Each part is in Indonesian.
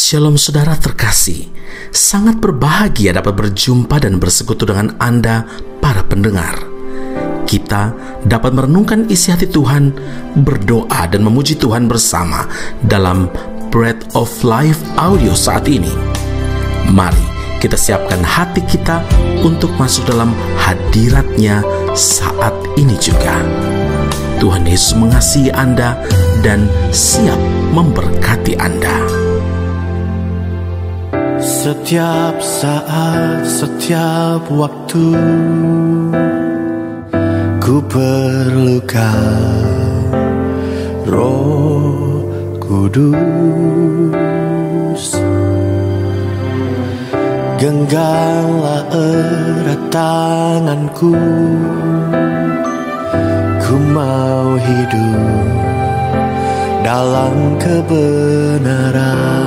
Shalom saudara terkasih, sangat berbahagia dapat berjumpa dan bersekutu dengan Anda para pendengar. Kita dapat merenungkan isi hati Tuhan, berdoa dan memuji Tuhan bersama dalam Bread of Life audio saat ini. Mari kita siapkan hati kita untuk masuk dalam hadirat-Nya saat ini juga. Tuhan Yesus mengasihi Anda dan siap memberkati Anda. Setiap saat, setiap waktu, ku perlukan Roh Kudus. Genggamlah erat tanganku, ku mau hidup dalam kebenaran.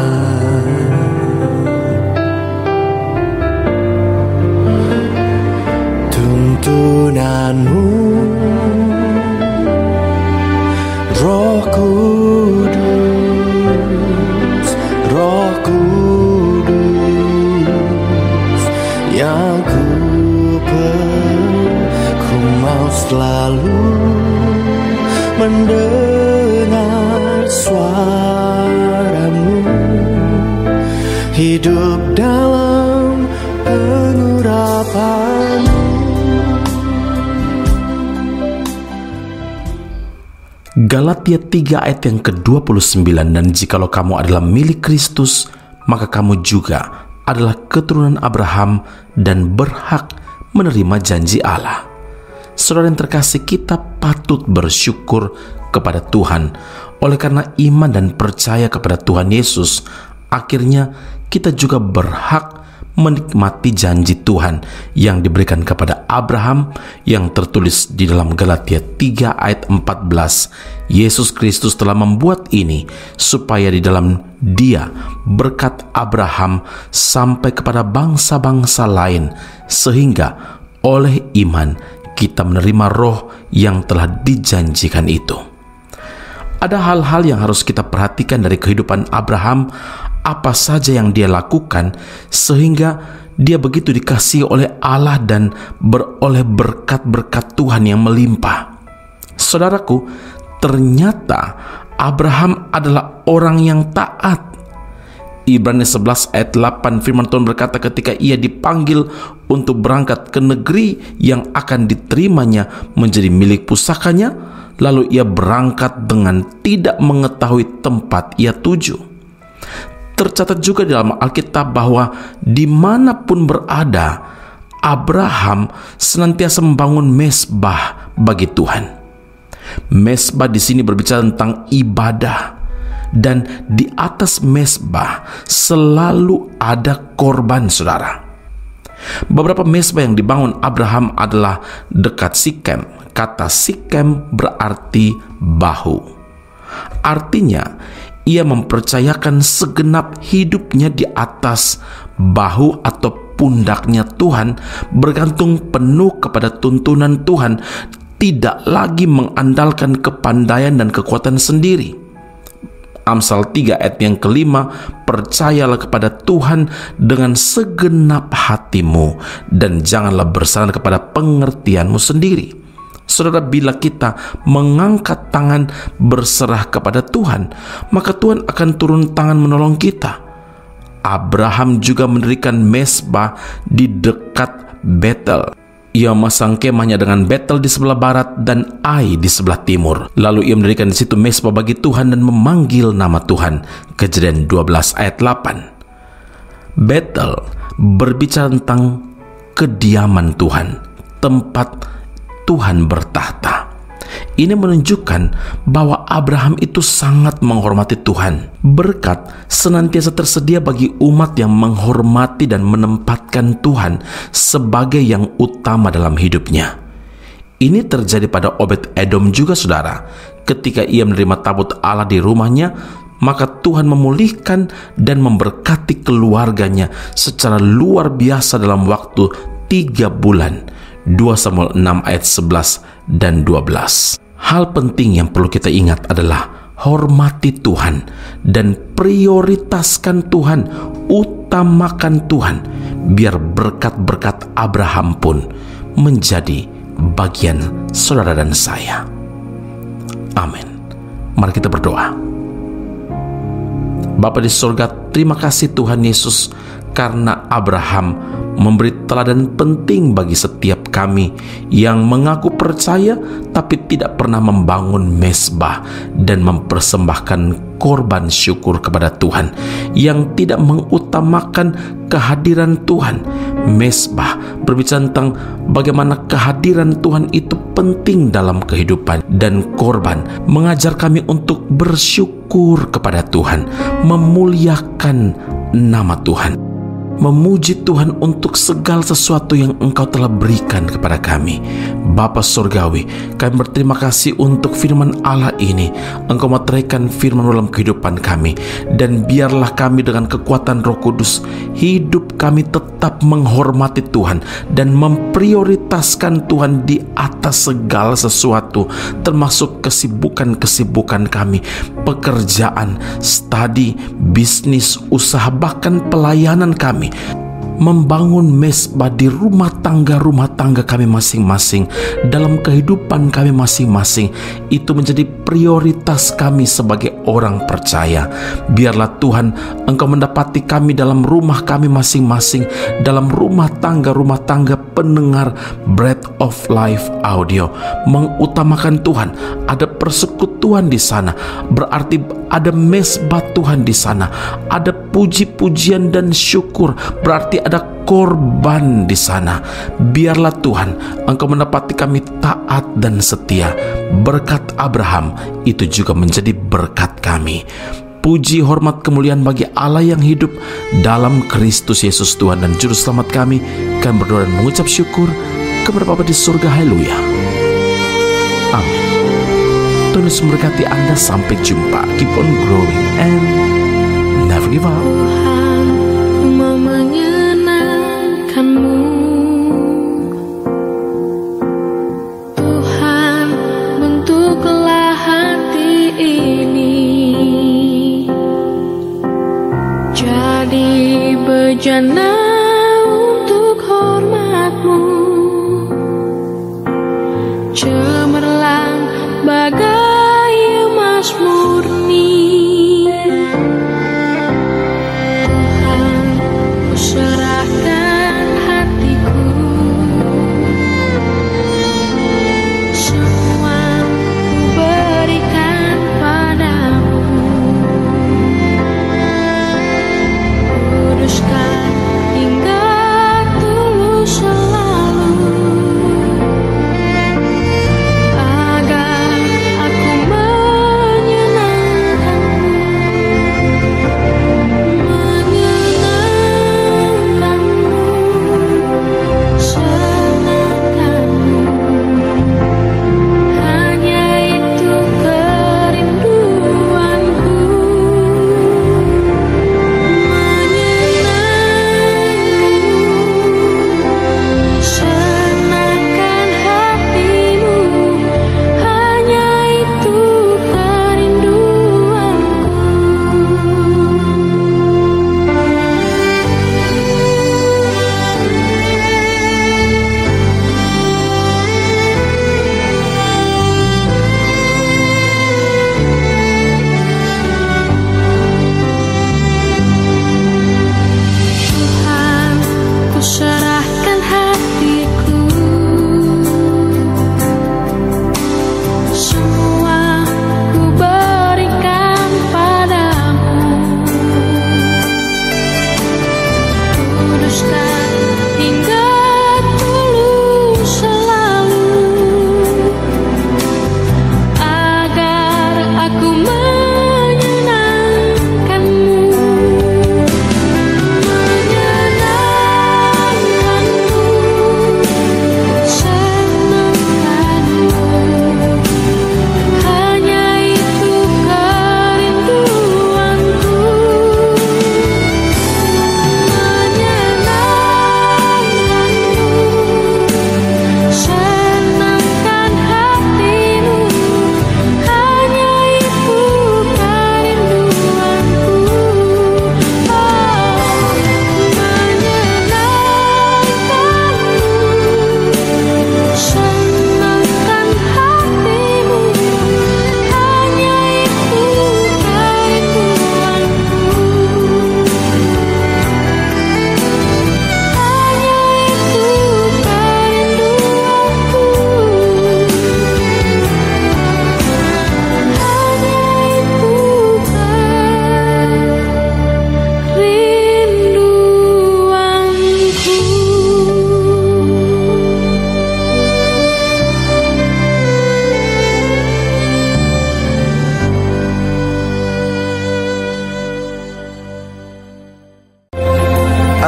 Tuntunanmu, Roh Kudus, Roh Kudus, yang ku mau selalu mendengar suaramu, hidup dalam pengurapan. Galatia 3 ayat yang ke-29, dan jikalau kamu adalah milik Kristus, maka kamu juga adalah keturunan Abraham dan berhak menerima janji Allah. Saudara yang terkasih, kita patut bersyukur kepada Tuhan. Oleh karena iman dan percaya kepada Tuhan Yesus, akhirnya kita juga berhak menikmati janji Tuhan yang diberikan kepada Abraham yang tertulis di dalam Galatia 3 ayat 14. Yesus Kristus telah membuat ini supaya di dalam Dia berkat Abraham sampai kepada bangsa-bangsa lain, sehingga oleh iman kita menerima roh yang telah dijanjikan itu. Ada hal-hal yang harus kita perhatikan dari kehidupan Abraham, apa saja yang dia lakukan sehingga dia begitu dikasihi oleh Allah dan beroleh berkat-berkat Tuhan yang melimpah. Saudaraku, ternyata Abraham adalah orang yang taat. Ibrani 11 ayat 8 firman Tuhan berkata, ketika ia dipanggil untuk berangkat ke negeri yang akan diterimanya menjadi milik pusakanya, lalu ia berangkat dengan tidak mengetahui tempat ia tuju. Tercatat juga di dalam Alkitab bahwa dimanapun berada, Abraham senantiasa membangun mezbah bagi Tuhan. Mezbah di sini berbicara tentang ibadah, dan di atas mezbah selalu ada korban, saudara. Beberapa mezbah yang dibangun Abraham adalah dekat Sikem. Kata Sikem berarti bahu. Artinya, ia mempercayakan segenap hidupnya di atas bahu atau pundaknya Tuhan, bergantung penuh kepada tuntunan Tuhan, tidak lagi mengandalkan kepandaian dan kekuatan sendiri. Amsal 3 ayat yang ke-5, percayalah kepada Tuhan dengan segenap hatimu dan janganlah bersandar kepada pengertianmu sendiri. Saudara, bila kita mengangkat tangan berserah kepada Tuhan, maka Tuhan akan turun tangan menolong kita. Abraham juga mendirikan mezbah di dekat Betel. Ia memasang kemahnya dengan Betel di sebelah barat dan Ai di sebelah timur. Lalu ia mendirikan di situ mezbah bagi Tuhan dan memanggil nama Tuhan. Kejadian 12 ayat 8. Betel berbicara tentang kediaman Tuhan, tempat Tuhan bertahta. Ini menunjukkan bahwa Abraham itu sangat menghormati Tuhan. Berkat senantiasa tersedia bagi umat yang menghormati dan menempatkan Tuhan sebagai yang utama dalam hidupnya. Ini terjadi pada Obed-Edom juga, saudara. Ketika ia menerima tabut Allah di rumahnya, maka Tuhan memulihkan dan memberkati keluarganya secara luar biasa dalam waktu 3 bulan. 2 Samuel 6 ayat 11 dan 12. Hal penting yang perlu kita ingat adalah hormati Tuhan dan prioritaskan Tuhan, utamakan Tuhan, biar berkat-berkat Abraham pun menjadi bagian saudara dan saya. Amin. Mari kita berdoa. Bapa di surga, terima kasih Tuhan Yesus, karena Abraham memberi teladan penting bagi setiap kami yang mengaku percaya tapi tidak pernah membangun mezbah dan mempersembahkan korban syukur kepada Tuhan, yang tidak mengutamakan kehadiran Tuhan. Mezbah berbicara tentang bagaimana kehadiran Tuhan itu penting dalam kehidupan, dan korban mengajar kami untuk bersyukur kepada Tuhan, memuliakan nama Tuhan, memuji Tuhan untuk segala sesuatu yang Engkau telah berikan kepada kami. Bapa Surgawi, kami berterima kasih untuk firman Allah ini. Engkau meteraikan firman dalam kehidupan kami, dan biarlah kami dengan kekuatan Roh Kudus, hidup kami tetap menghormati Tuhan dan memprioritaskan Tuhan di atas segala sesuatu, termasuk kesibukan-kesibukan kami, pekerjaan, studi, bisnis, usaha, bahkan pelayanan kami, membangun mezbah di rumah tangga kami masing-masing, dalam kehidupan kami masing-masing. Itu menjadi prioritas kami sebagai orang percaya. Biarlah Tuhan Engkau mendapati kami dalam rumah kami masing-masing, dalam rumah tangga pendengar Bread of Life Audio, mengutamakan Tuhan. Ada persekutuan di sana, berarti ada mezbah Tuhan di sana, ada puji-pujian dan syukur, berarti ada korban di sana. Biarlah Tuhan Engkau mendapati kami taat dan setia. Berkat Abraham itu juga menjadi berkat kami. Puji, hormat, kemuliaan bagi Allah yang hidup dalam Kristus Yesus Tuhan dan Juru Selamat kami. Kami berdoa dan mengucap syukur kepada Bapa di surga. Haleluya. Amin. Tuhan Yesus memberkati Anda. Sampai jumpa. Keep on growing and never give up. Tuhan, ku mau menyenangkan-Mu. Tuhan, bentuklah hati ini jadi bejana untuk hormat-Mu, cemerlang bagai emas murni. Tuhan, ku serahkan hatiku, semua ku berikan padamu. Kuduskan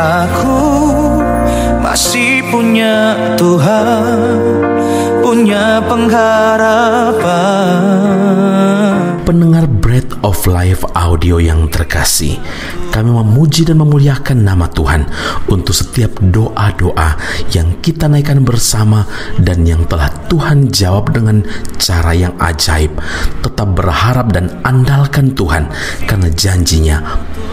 Aku masih punya Tuhan, punya pengharapan. Pendengar Bread of Life audio yang terkasih, kami memuji dan memuliakan nama Tuhan untuk setiap doa-doa yang kita naikkan bersama dan yang telah Tuhan jawab dengan cara yang ajaib. Tetap berharap dan andalkan Tuhan, karena janjinya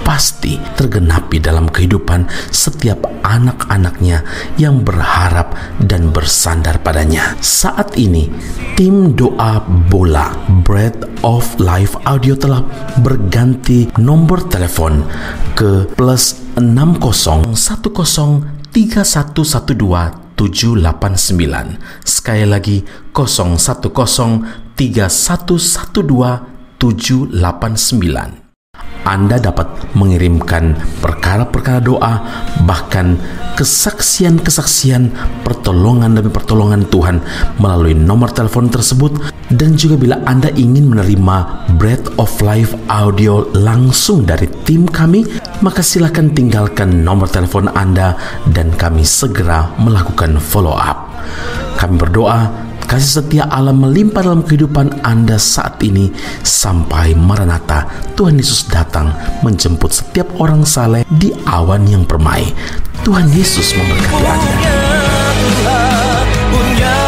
pasti tergenapi dalam kehidupan setiap anak-anaknya yang berharap dan bersandar padanya. Saat ini, tim doa bola Bread of Life audio telah berganti nomor telepon ke +60103112 Sekali lagi 0103112 Anda dapat mengirimkan perkara-perkara doa, bahkan kesaksian-kesaksian, pertolongan demi pertolongan Tuhan melalui nomor telepon tersebut. Dan juga bila Anda ingin menerima Bread of Life audio langsung dari tim kami, maka silakan tinggalkan nomor telepon Anda dan kami segera melakukan follow up. Kami berdoa kasih setia Allah melimpah dalam kehidupan Anda saat ini sampai Maranatha, Tuhan Yesus datang menjemput setiap orang saleh di awan yang permai. Tuhan Yesus memberkati Anda. Punya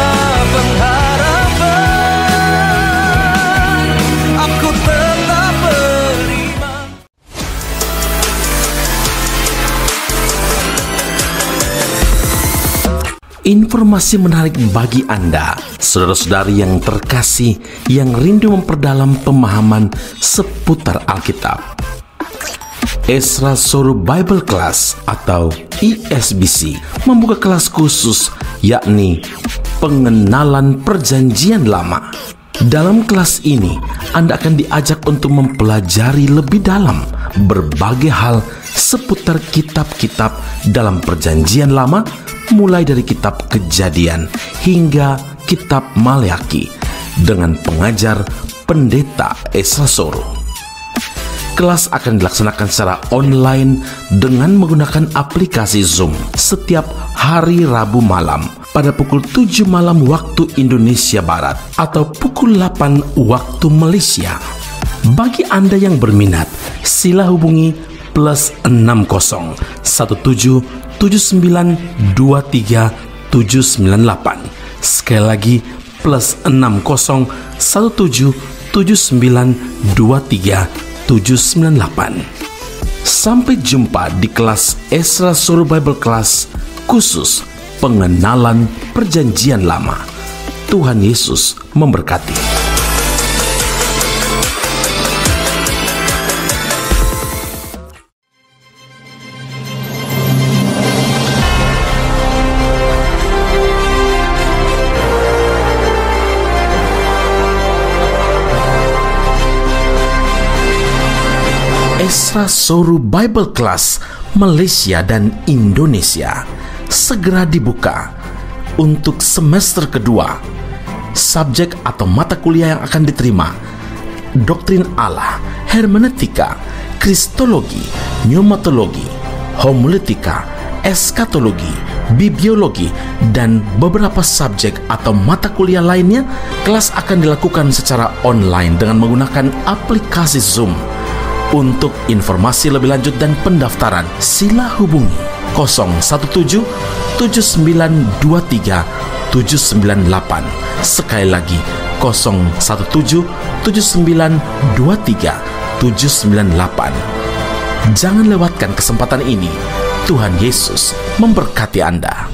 pengharapan, aku tetap beriman. Informasi menarik bagi Anda, saudara-saudari yang terkasih, yang rindu memperdalam pemahaman seputar Alkitab. Ezra Soru Bible Class atau ESBC membuka kelas khusus, yakni pengenalan Perjanjian Lama. Dalam kelas ini, Anda akan diajak untuk mempelajari lebih dalam berbagai hal seputar kitab-kitab dalam Perjanjian Lama, mulai dari kitab Kejadian hingga kitab Maleakhi, dengan pengajar Pendeta Ezra Soru. Kelas akan dilaksanakan secara online dengan menggunakan aplikasi Zoom setiap hari Rabu malam pada pukul 7 malam waktu Indonesia Barat atau pukul 8 waktu Malaysia. Bagi Anda yang berminat, sila hubungi +6017792378. Sekali lagi +6017792378. Sampai jumpa di kelas Ezra Soru Bible Class khusus pengenalan Perjanjian Lama. Tuhan Yesus memberkati. Ezra Soru Bible Class Malaysia dan Indonesia segera dibuka untuk semester kedua. Subjek atau mata kuliah yang akan diterima: Doktrin Allah, Hermeneutika, Kristologi, Pneumatologi, Homiletika, Eskatologi, Bibliologi, dan beberapa subjek atau mata kuliah lainnya. Kelas akan dilakukan secara online dengan menggunakan aplikasi Zoom. Untuk informasi lebih lanjut dan pendaftaran, sila hubungi 01779237998. Sekali lagi 01779237998. Jangan lewatkan kesempatan ini. Tuhan Yesus memberkati Anda.